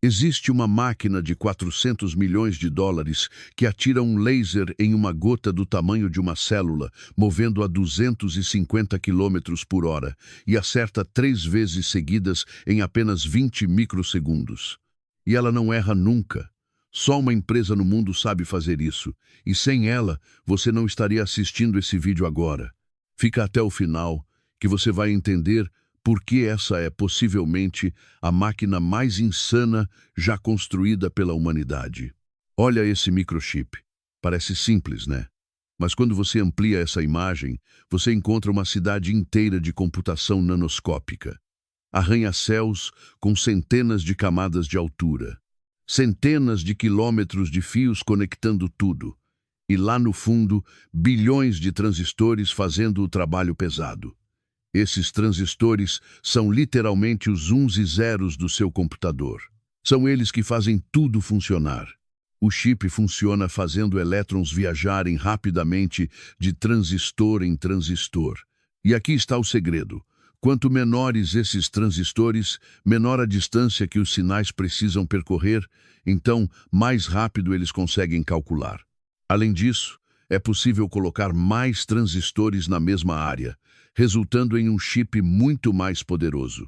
Existe uma máquina de 400 milhões de dólares que atira um laser em uma gota do tamanho de uma célula, movendo a 250 quilômetros por hora, e acerta 3 vezes seguidas em apenas 20 microsegundos. E ela não erra nunca. Só uma empresa no mundo sabe fazer isso, e sem ela, você não estaria assistindo esse vídeo agora. Fica até o final, que você vai entender por que essa é possivelmente a máquina mais insana já construída pela humanidade. Olha esse microchip. Parece simples, né? Mas quando você amplia essa imagem, você encontra uma cidade inteira de computação nanoscópica. Arranha-céus com centenas de camadas de altura. Centenas de quilômetros de fios conectando tudo. E lá no fundo, bilhões de transistores fazendo o trabalho pesado. Esses transistores são literalmente os uns e zeros do seu computador. São eles que fazem tudo funcionar. O chip funciona fazendo elétrons viajarem rapidamente de transistor em transistor. E aqui está o segredo. Quanto menores esses transistores, menor a distância que os sinais precisam percorrer, então mais rápido eles conseguem calcular. Além disso, é possível colocar mais transistores na mesma área, resultando em um chip muito mais poderoso.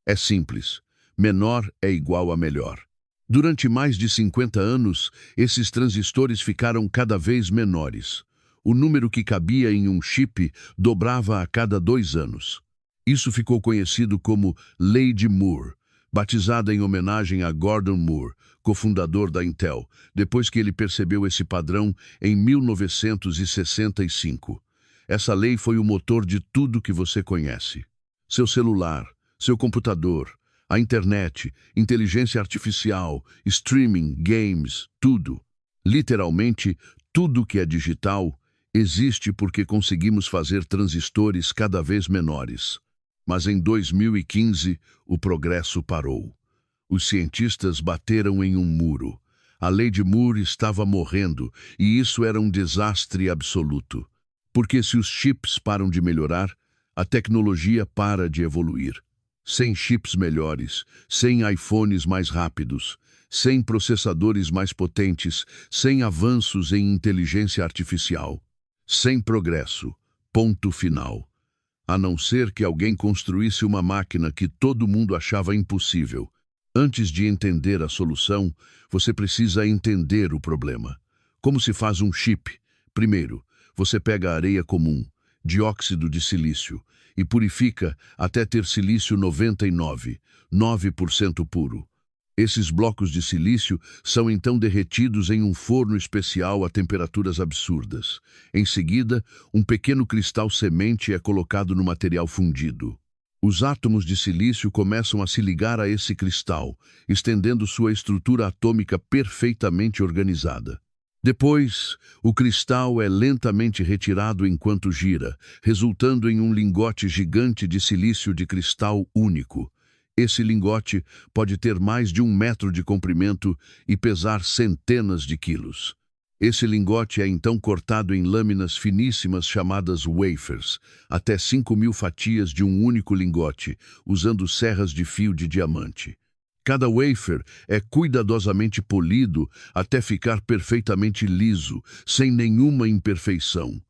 É simples. Menor é igual a melhor. Durante mais de 50 anos, esses transistores ficaram cada vez menores. O número que cabia em um chip dobrava a cada 2 anos. Isso ficou conhecido como Lei de Moore, batizada em homenagem a Gordon Moore, cofundador da Intel, depois que ele percebeu esse padrão em 1965. Essa lei foi o motor de tudo que você conhece. Seu celular, seu computador, a internet, inteligência artificial, streaming, games, tudo. Literalmente, tudo que é digital existe porque conseguimos fazer transistores cada vez menores. Mas em 2015, o progresso parou. Os cientistas bateram em um muro. A lei de Moore estava morrendo e isso era um desastre absoluto. Porque se os chips param de melhorar, a tecnologia para de evoluir. Sem chips melhores, sem iPhones mais rápidos, sem processadores mais potentes, sem avanços em inteligência artificial, sem progresso, ponto final. A não ser que alguém construísse uma máquina que todo mundo achava impossível. Antes de entender a solução, você precisa entender o problema. Como se faz um chip? Primeiro, você pega areia comum, dióxido de silício, e purifica até ter silício 99, 9% puro. Esses blocos de silício são então derretidos em um forno especial a temperaturas absurdas. Em seguida, um pequeno cristal semente é colocado no material fundido. Os átomos de silício começam a se ligar a esse cristal, estendendo sua estrutura atômica perfeitamente organizada. Depois, o cristal é lentamente retirado enquanto gira, resultando em um lingote gigante de silício de cristal único. Esse lingote pode ter mais de 1 metro de comprimento e pesar centenas de quilos. Esse lingote é então cortado em lâminas finíssimas chamadas wafers, até 5.000 fatias de um único lingote, usando serras de fio de diamante. Cada wafer é cuidadosamente polido até ficar perfeitamente liso, sem nenhuma imperfeição.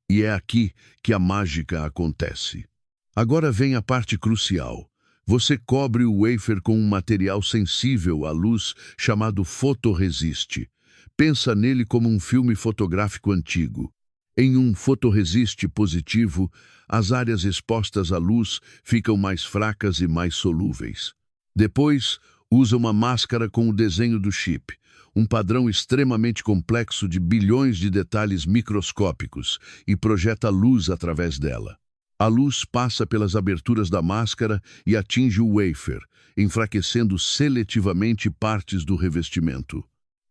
E é aqui que a mágica acontece. Agora vem a parte crucial. Você cobre o wafer com um material sensível à luz chamado fotoresiste. Pensa nele como um filme fotográfico antigo. Em um fotoresiste positivo, as áreas expostas à luz ficam mais fracas e mais solúveis. Depois, usa uma máscara com o desenho do chip, um padrão extremamente complexo de bilhões de detalhes microscópicos, e projeta luz através dela. A luz passa pelas aberturas da máscara e atinge o wafer, enfraquecendo seletivamente partes do revestimento.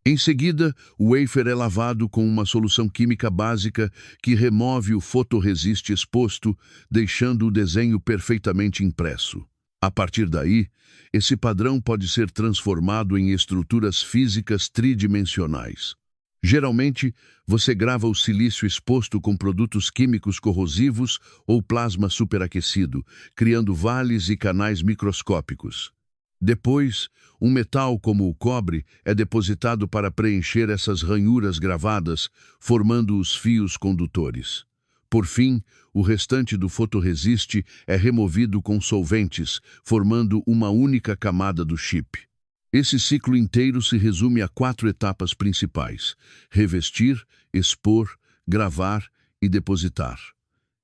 Em seguida, o wafer é lavado com uma solução química básica que remove o fotoresiste exposto, deixando o desenho perfeitamente impresso. A partir daí, esse padrão pode ser transformado em estruturas físicas tridimensionais. Geralmente, você grava o silício exposto com produtos químicos corrosivos ou plasma superaquecido, criando vales e canais microscópicos. Depois, um metal como o cobre é depositado para preencher essas ranhuras gravadas, formando os fios condutores. Por fim, o restante do fotorresiste é removido com solventes, formando uma única camada do chip. Esse ciclo inteiro se resume a 4 etapas principais: revestir, expor, gravar e depositar.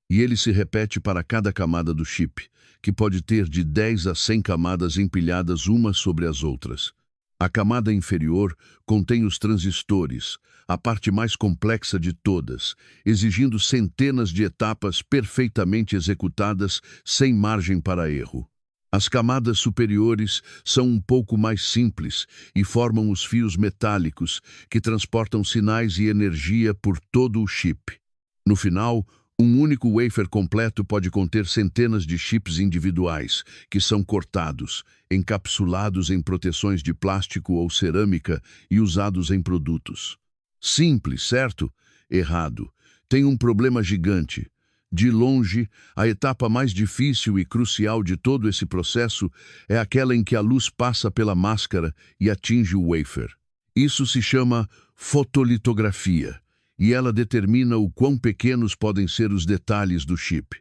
E ele se repete para cada camada do chip, que pode ter de 10 a 100 camadas empilhadas umas sobre as outras. A camada inferior contém os transistores, a parte mais complexa de todas, exigindo centenas de etapas perfeitamente executadas sem margem para erro. As camadas superiores são um pouco mais simples e formam os fios metálicos que transportam sinais e energia por todo o chip. No final, um único wafer completo pode conter centenas de chips individuais, que são cortados, encapsulados em proteções de plástico ou cerâmica e usados em produtos. Simples, certo? Errado. Tem um problema gigante. De longe, a etapa mais difícil e crucial de todo esse processo é aquela em que a luz passa pela máscara e atinge o wafer. Isso se chama fotolitografia, e ela determina o quão pequenos podem ser os detalhes do chip.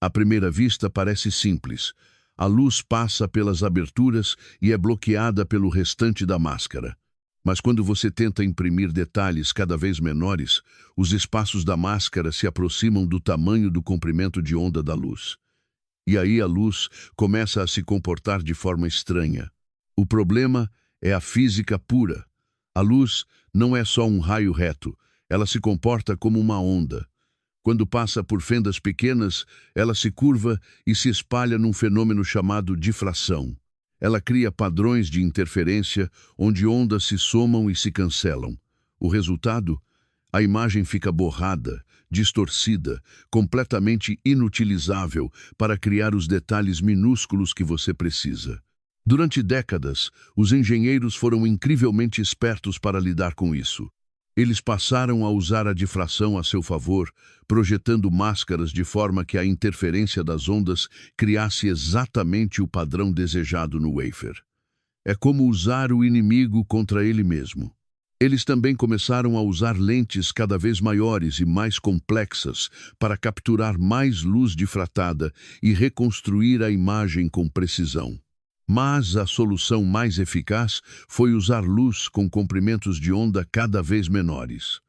À primeira vista parece simples. A luz passa pelas aberturas e é bloqueada pelo restante da máscara. Mas quando você tenta imprimir detalhes cada vez menores, os espaços da máscara se aproximam do tamanho do comprimento de onda da luz. E aí a luz começa a se comportar de forma estranha. O problema é a física pura. A luz não é só um raio reto, ela se comporta como uma onda. Quando passa por fendas pequenas, ela se curva e se espalha num fenômeno chamado difração. Ela cria padrões de interferência onde ondas se somam e se cancelam. O resultado? A imagem fica borrada, distorcida, completamente inutilizável para criar os detalhes minúsculos que você precisa. Durante décadas, os engenheiros foram incrivelmente espertos para lidar com isso. Eles passaram a usar a difração a seu favor, projetando máscaras de forma que a interferência das ondas criasse exatamente o padrão desejado no wafer. É como usar o inimigo contra ele mesmo. Eles também começaram a usar lentes cada vez maiores e mais complexas para capturar mais luz difratada e reconstruir a imagem com precisão. Mas a solução mais eficaz foi usar luz com comprimentos de onda cada vez menores.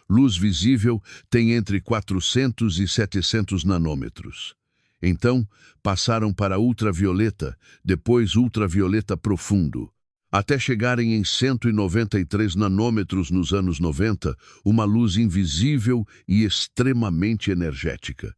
Luz visível tem entre 400 e 700 nanômetros. Então, passaram para ultravioleta, depois ultravioleta profundo, até chegarem em 193 nanômetros nos anos 90, uma luz invisível e extremamente energética.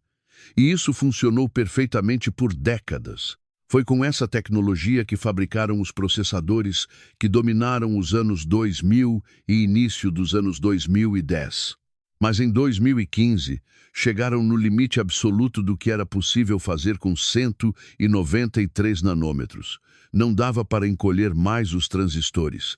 E isso funcionou perfeitamente por décadas. Foi com essa tecnologia que fabricaram os processadores que dominaram os anos 2000 e início dos anos 2010. Mas em 2015, chegaram no limite absoluto do que era possível fazer com 193 nanômetros. Não dava para encolher mais os transistores.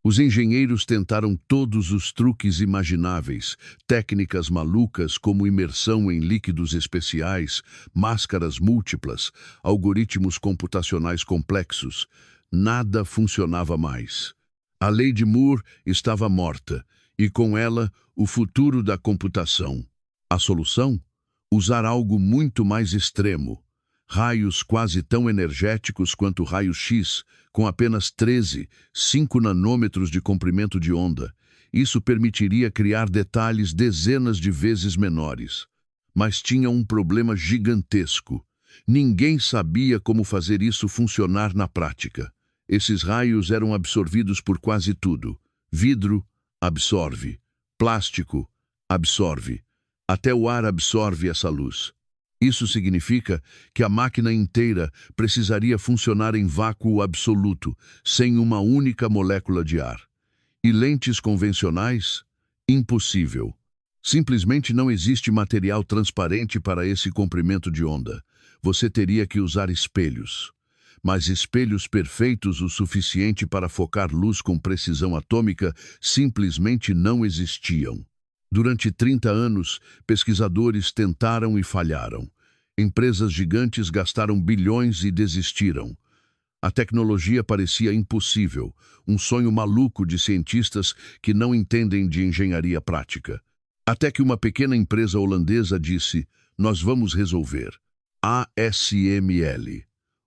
Os engenheiros tentaram todos os truques imagináveis, técnicas malucas como imersão em líquidos especiais, máscaras múltiplas, algoritmos computacionais complexos. Nada funcionava mais. A lei de Moore estava morta, e com ela, o futuro da computação. A solução? Usar algo muito mais extremo. Raios quase tão energéticos quanto raios-x, com apenas 5 nanômetros de comprimento de onda. Isso permitiria criar detalhes dezenas de vezes menores. Mas tinha um problema gigantesco. Ninguém sabia como fazer isso funcionar na prática. Esses raios eram absorvidos por quase tudo. Vidro, absorve. Plástico, absorve. Até o ar absorve essa luz. Isso significa que a máquina inteira precisaria funcionar em vácuo absoluto, sem uma única molécula de ar. E lentes convencionais? Impossível. Simplesmente não existe material transparente para esse comprimento de onda. Você teria que usar espelhos. Mas espelhos perfeitos o suficiente para focar luz com precisão atômica simplesmente não existiam. Durante 30 anos, pesquisadores tentaram e falharam. Empresas gigantes gastaram bilhões e desistiram. A tecnologia parecia impossível, um sonho maluco de cientistas que não entendem de engenharia prática. Até que uma pequena empresa holandesa disse: "Nós vamos resolver." ASML,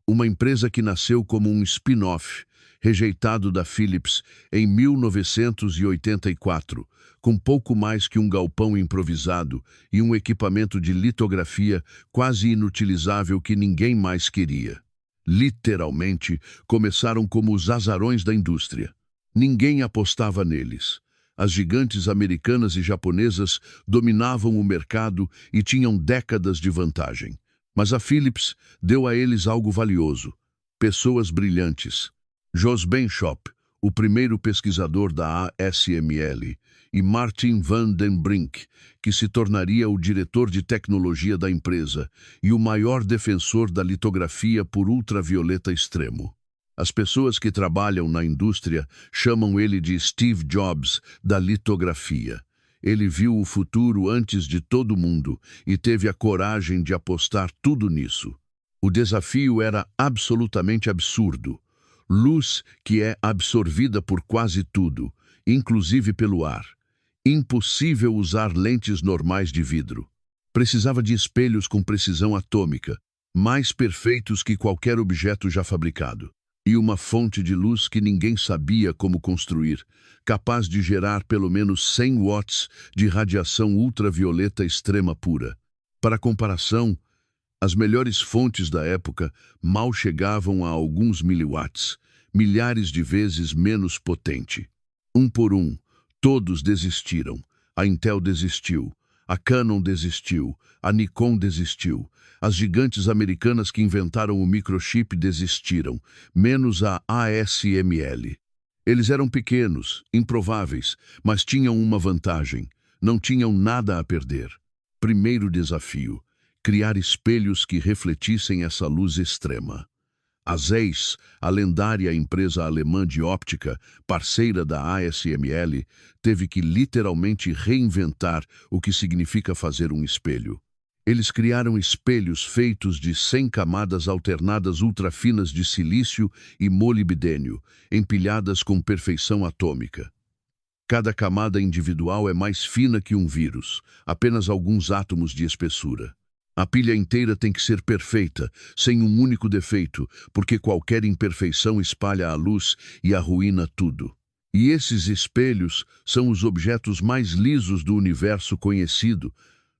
uma empresa que nasceu como um spin-off, rejeitado da Philips em 1984, com pouco mais que um galpão improvisado e um equipamento de litografia quase inutilizável que ninguém mais queria. Literalmente, começaram como os azarões da indústria. Ninguém apostava neles. As gigantes americanas e japonesas dominavam o mercado e tinham décadas de vantagem. Mas a Philips deu a eles algo valioso: pessoas brilhantes. Jos Benschop, o primeiro pesquisador da ASML, e Martin van den Brink, que se tornaria o diretor de tecnologia da empresa e o maior defensor da litografia por ultravioleta extremo. As pessoas que trabalham na indústria chamam ele de Steve Jobs da litografia. Ele viu o futuro antes de todo mundo e teve a coragem de apostar tudo nisso. O desafio era absolutamente absurdo. Luz que é absorvida por quase tudo, inclusive pelo ar. Impossível usar lentes normais de vidro. Precisava de espelhos com precisão atômica, mais perfeitos que qualquer objeto já fabricado. E uma fonte de luz que ninguém sabia como construir, capaz de gerar pelo menos 100 watts de radiação ultravioleta extrema pura. Para comparação, as melhores fontes da época mal chegavam a alguns miliwatts, milhares de vezes menos potente. Um por um, todos desistiram. A Intel desistiu, a Canon desistiu, a Nikon desistiu. As gigantes americanas que inventaram o microchip desistiram, menos a ASML. Eles eram pequenos, improváveis, mas tinham uma vantagem: não tinham nada a perder. Primeiro desafio: criar espelhos que refletissem essa luz extrema. A Zeiss, a lendária empresa alemã de óptica, parceira da ASML, teve que literalmente reinventar o que significa fazer um espelho. Eles criaram espelhos feitos de 100 camadas alternadas ultrafinas de silício e molibdênio, empilhadas com perfeição atômica. Cada camada individual é mais fina que um vírus, apenas alguns átomos de espessura. A pilha inteira tem que ser perfeita, sem um único defeito, porque qualquer imperfeição espalha a luz e arruína tudo. E esses espelhos são os objetos mais lisos do universo conhecido,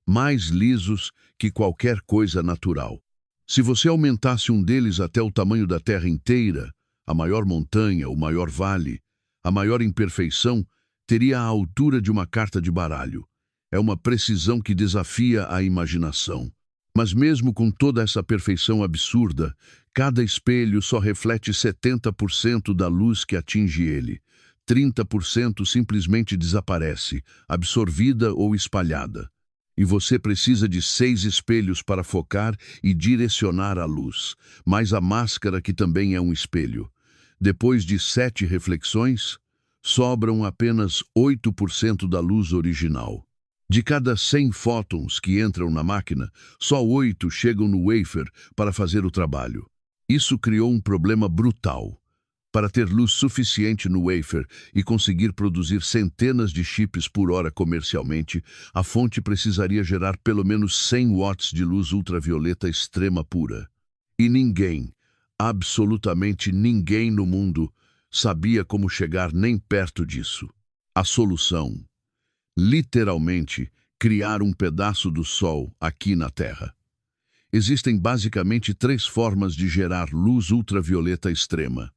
mais lisos que qualquer coisa natural. Se você aumentasse um deles até o tamanho da Terra inteira, a maior montanha, o maior vale, a maior imperfeição, teria a altura de uma carta de baralho. É uma precisão que desafia a imaginação. Mas mesmo com toda essa perfeição absurda, cada espelho só reflete 70% da luz que atinge ele. 30% simplesmente desaparece, absorvida ou espalhada. E você precisa de 6 espelhos para focar e direcionar a luz, mais a máscara que também é um espelho. Depois de 7 reflexões, sobram apenas 8% da luz original. De cada 100 fótons que entram na máquina, só 8 chegam no wafer para fazer o trabalho. Isso criou um problema brutal. Para ter luz suficiente no wafer e conseguir produzir centenas de chips por hora comercialmente, a fonte precisaria gerar pelo menos 100 watts de luz ultravioleta extrema pura. E ninguém, absolutamente ninguém no mundo, sabia como chegar nem perto disso. A solução: literalmente, criar um pedaço do Sol aqui na Terra. Existem basicamente 3 formas de gerar luz ultravioleta extrema.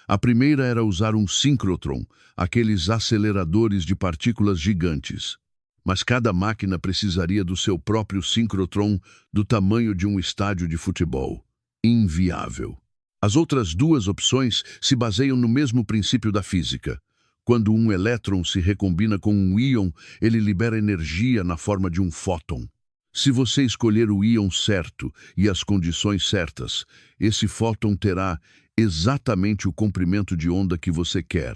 A primeira era usar um síncrotron, aqueles aceleradores de partículas gigantes. Mas cada máquina precisaria do seu próprio síncrotron do tamanho de um estádio de futebol. Inviável. As outras 2 opções se baseiam no mesmo princípio da física. Quando um elétron se recombina com um íon, ele libera energia na forma de um fóton. Se você escolher o íon certo e as condições certas, esse fóton terá exatamente o comprimento de onda que você quer,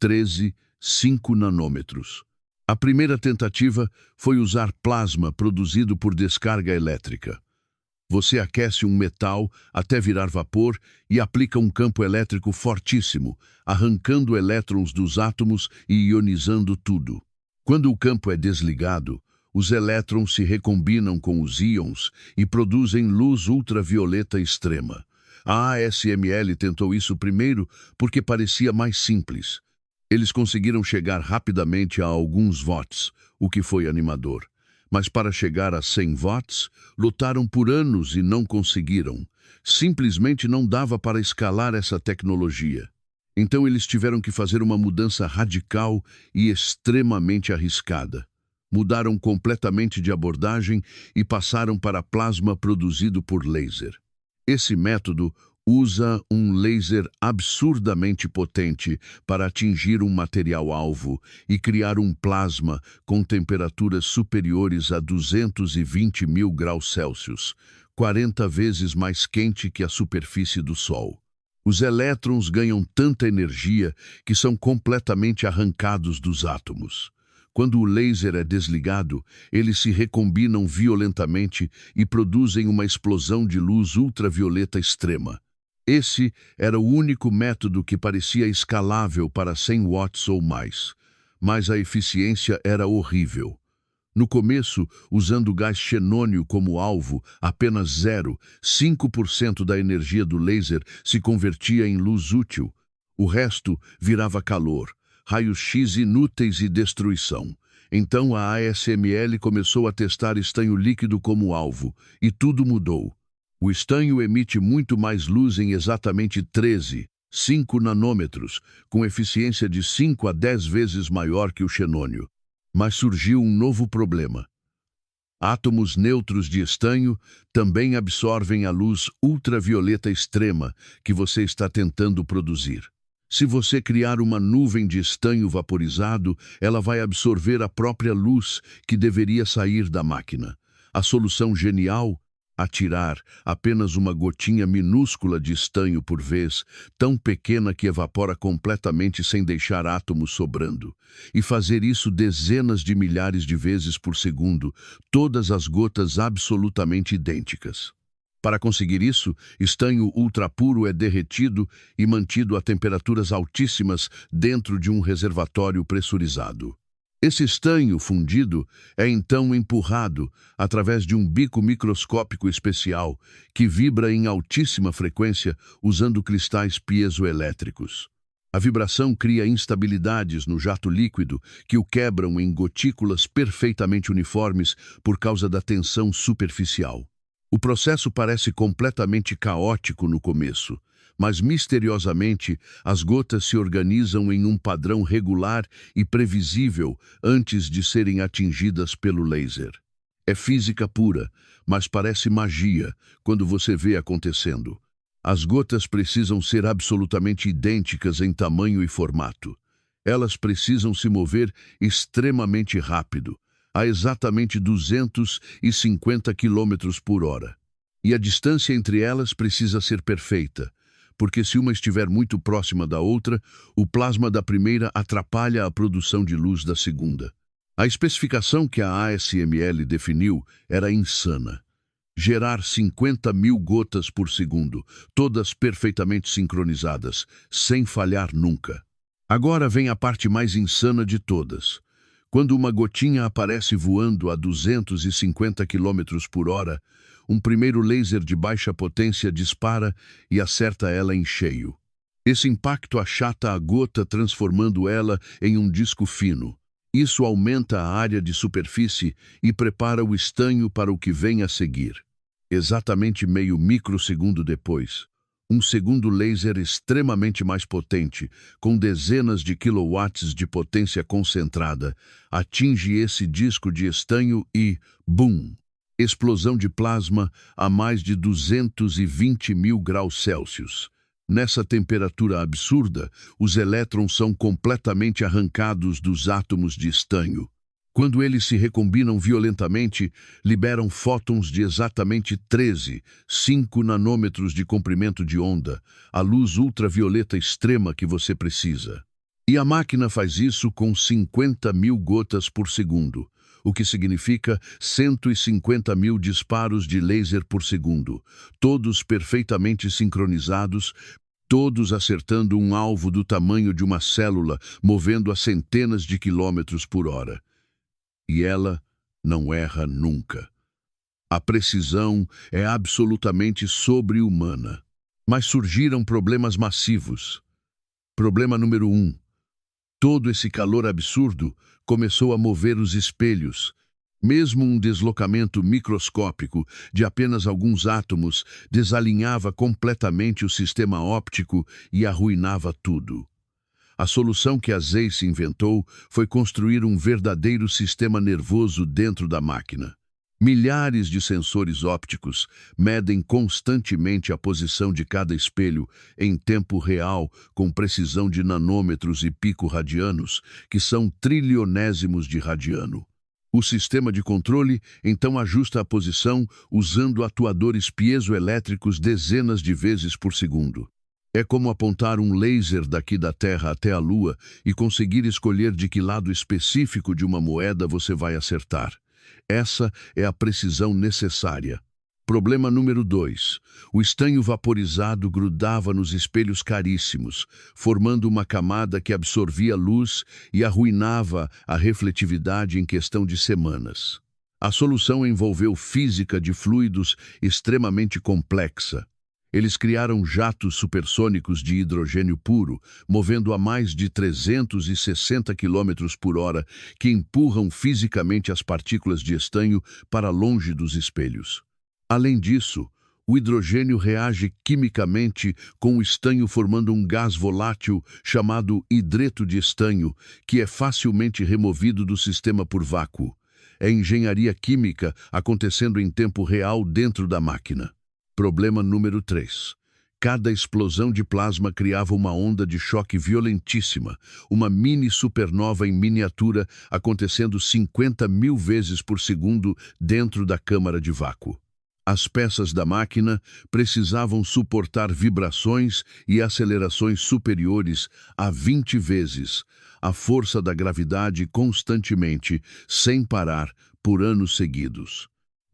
13,5 nanômetros. A primeira tentativa foi usar plasma produzido por descarga elétrica. Você aquece um metal até virar vapor e aplica um campo elétrico fortíssimo, arrancando elétrons dos átomos e ionizando tudo. Quando o campo é desligado, os elétrons se recombinam com os íons e produzem luz ultravioleta extrema. A ASML tentou isso primeiro porque parecia mais simples. Eles conseguiram chegar rapidamente a alguns watts, o que foi animador. Mas para chegar a 100 watts, lutaram por anos e não conseguiram. Simplesmente não dava para escalar essa tecnologia. Então eles tiveram que fazer uma mudança radical e extremamente arriscada. Mudaram completamente de abordagem e passaram para plasma produzido por laser. Esse método usa um laser absurdamente potente para atingir um material-alvo e criar um plasma com temperaturas superiores a 220.000 graus Celsius, 40 vezes mais quente que a superfície do Sol. Os elétrons ganham tanta energia que são completamente arrancados dos átomos. Quando o laser é desligado, eles se recombinam violentamente e produzem uma explosão de luz ultravioleta extrema. Esse era o único método que parecia escalável para 100 watts ou mais, mas a eficiência era horrível. No começo, usando gás xenônio como alvo, apenas 0,5% da energia do laser se convertia em luz útil. O resto virava calor, raios-x inúteis e destruição. Então a ASML começou a testar estanho líquido como alvo, e tudo mudou. O estanho emite muito mais luz em exatamente 13,5 nanômetros, com eficiência de 5 a 10 vezes maior que o xenônio. Mas surgiu um novo problema. Átomos neutros de estanho também absorvem a luz ultravioleta extrema que você está tentando produzir. Se você criar uma nuvem de estanho vaporizado, ela vai absorver a própria luz que deveria sair da máquina. A solução genial? Atirar apenas uma gotinha minúscula de estanho por vez, tão pequena que evapora completamente sem deixar átomos sobrando. E fazer isso dezenas de milhares de vezes por segundo, todas as gotas absolutamente idênticas. Para conseguir isso, estanho ultrapuro é derretido e mantido a temperaturas altíssimas dentro de um reservatório pressurizado. Esse estanho fundido é então empurrado através de um bico microscópico especial que vibra em altíssima frequência usando cristais piezoelétricos. A vibração cria instabilidades no jato líquido que o quebram em gotículas perfeitamente uniformes por causa da tensão superficial. O processo parece completamente caótico no começo, mas misteriosamente as gotas se organizam em um padrão regular e previsível antes de serem atingidas pelo laser. É física pura, mas parece magia quando você vê acontecendo. As gotas precisam ser absolutamente idênticas em tamanho e formato. Elas precisam se mover extremamente rápido, a exatamente 250 km por hora. E a distância entre elas precisa ser perfeita, porque se uma estiver muito próxima da outra, o plasma da primeira atrapalha a produção de luz da segunda. A especificação que a ASML definiu era insana. Gerar 50.000 gotas por segundo, todas perfeitamente sincronizadas, sem falhar nunca. Agora vem a parte mais insana de todas. Quando uma gotinha aparece voando a 250 km por hora, um primeiro laser de baixa potência dispara e acerta ela em cheio. Esse impacto achata a gota, transformando ela em um disco fino. Isso aumenta a área de superfície e prepara o estanho para o que vem a seguir. Exatamente meio microsegundo depois, um segundo laser extremamente mais potente, com dezenas de quilowatts de potência concentrada, atinge esse disco de estanho e, BUM! Explosão de plasma a mais de 220.000 graus Celsius. Nessa temperatura absurda, os elétrons são completamente arrancados dos átomos de estanho. Quando eles se recombinam violentamente, liberam fótons de exatamente 13,5 nanômetros de comprimento de onda, a luz ultravioleta extrema que você precisa. E a máquina faz isso com 50.000 gotas por segundo, o que significa 150 mil disparos de laser por segundo, todos perfeitamente sincronizados, todos acertando um alvo do tamanho de uma célula, movendo a centenas de quilômetros por hora. E ela não erra nunca. A precisão é absolutamente sobre-humana. Mas surgiram problemas massivos. Problema número 1. Todo esse calor absurdo começou a mover os espelhos. Mesmo um deslocamento microscópico de apenas alguns átomos desalinhava completamente o sistema óptico e arruinava tudo. A solução que a Zeiss inventou foi construir um verdadeiro sistema nervoso dentro da máquina. Milhares de sensores ópticos medem constantemente a posição de cada espelho em tempo real, com precisão de nanômetros e pico-radianos, que são trilionésimos de radiano. O sistema de controle então ajusta a posição usando atuadores piezoelétricos dezenas de vezes por segundo. É como apontar um laser daqui da Terra até a Lua e conseguir escolher de que lado específico de uma moeda você vai acertar. Essa é a precisão necessária. Problema número 2. O estanho vaporizado grudava nos espelhos caríssimos, formando uma camada que absorvia luz e arruinava a refletividade em questão de semanas. A solução envolveu física de fluidos extremamente complexa. Eles criaram jatos supersônicos de hidrogênio puro, movendo a mais de 360 km por hora, que empurram fisicamente as partículas de estanho para longe dos espelhos. Além disso, o hidrogênio reage quimicamente com o estanho formando um gás volátil chamado hidreto de estanho, que é facilmente removido do sistema por vácuo. É engenharia química acontecendo em tempo real dentro da máquina. Problema número 3. Cada explosão de plasma criava uma onda de choque violentíssima, uma mini supernova em miniatura acontecendo 50 mil vezes por segundo dentro da câmara de vácuo. As peças da máquina precisavam suportar vibrações e acelerações superiores a 20 vezes a força da gravidade constantemente, sem parar, por anos seguidos.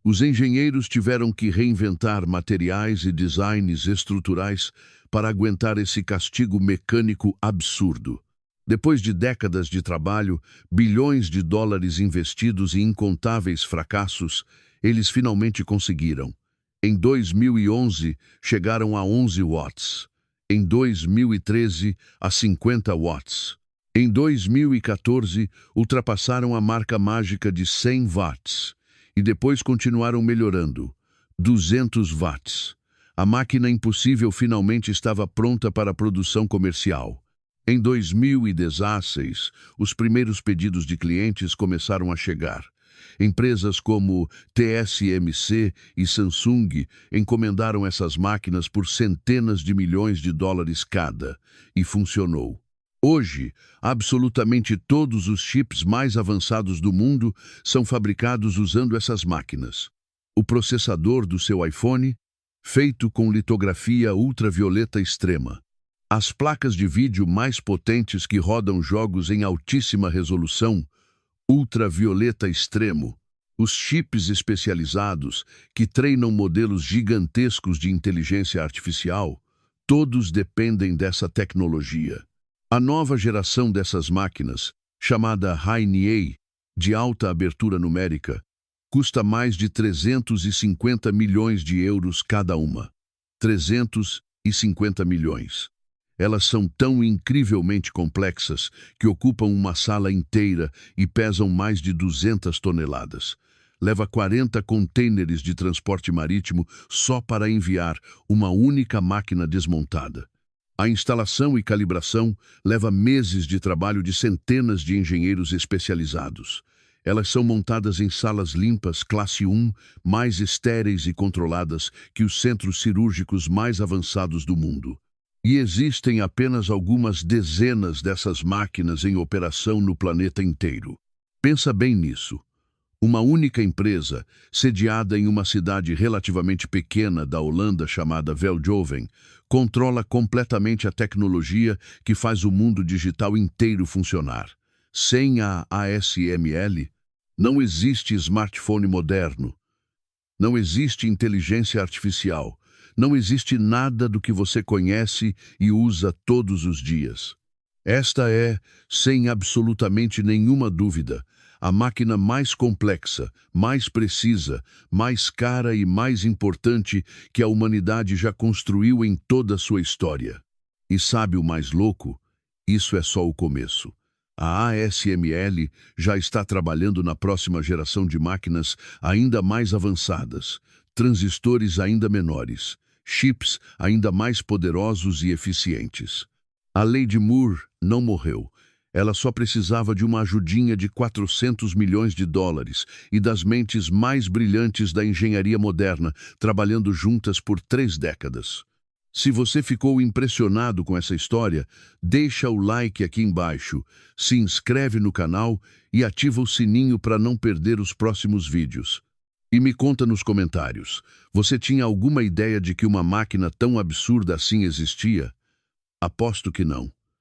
Os engenheiros tiveram que reinventar materiais e designs estruturais para aguentar esse castigo mecânico absurdo. Depois de décadas de trabalho, bilhões de dólares investidos e incontáveis fracassos, eles finalmente conseguiram. Em 2011, chegaram a 11 watts. Em 2013, a 50 watts. Em 2014, ultrapassaram a marca mágica de 100 watts. E depois continuaram melhorando. 200 watts. A máquina impossível finalmente estava pronta para a produção comercial. Em 2016, os primeiros pedidos de clientes começaram a chegar. Empresas como TSMC e Samsung encomendaram essas máquinas por centenas de milhões de dólares cada, e funcionou. Hoje, absolutamente todos os chips mais avançados do mundo são fabricados usando essas máquinas. O processador do seu iPhone, feito com litografia ultravioleta extrema. As placas de vídeo mais potentes que rodam jogos em altíssima resolução, ultravioleta extremo. Os chips especializados que treinam modelos gigantescos de inteligência artificial, todos dependem dessa tecnologia. A nova geração dessas máquinas, chamada High-NA, de alta abertura numérica, custa mais de 350 milhões de euros cada uma. 350 milhões. Elas são tão incrivelmente complexas que ocupam uma sala inteira e pesam mais de 200 toneladas. Leva 40 contêineres de transporte marítimo só para enviar uma única máquina desmontada. A instalação e calibração leva meses de trabalho de centenas de engenheiros especializados. Elas são montadas em salas limpas, classe 1, mais estéreis e controladas que os centros cirúrgicos mais avançados do mundo. E existem apenas algumas dezenas dessas máquinas em operação no planeta inteiro. Pensa bem nisso. Uma única empresa, sediada em uma cidade relativamente pequena da Holanda chamada Veldhoven, controla completamente a tecnologia que faz o mundo digital inteiro funcionar. Sem a ASML, Não existe smartphone moderno. Não existe inteligência artificial. Não existe nada do que você conhece e usa todos os dias. Esta é, sem absolutamente nenhuma dúvida, a máquina mais complexa, mais precisa, mais cara e mais importante que a humanidade já construiu em toda a sua história. E sabe o mais louco? Isso é só o começo. A ASML já está trabalhando na próxima geração de máquinas ainda mais avançadas, transistores ainda menores, chips ainda mais poderosos e eficientes. A lei de Moore não morreu. Ela só precisava de uma ajudinha de 400 milhões de dólares e das mentes mais brilhantes da engenharia moderna, trabalhando juntas por 3 décadas. Se você ficou impressionado com essa história, deixa o like aqui embaixo, se inscreve no canal e ativa o sininho para não perder os próximos vídeos. E me conta nos comentários, você tinha alguma ideia de que uma máquina tão absurda assim existia? Aposto que não.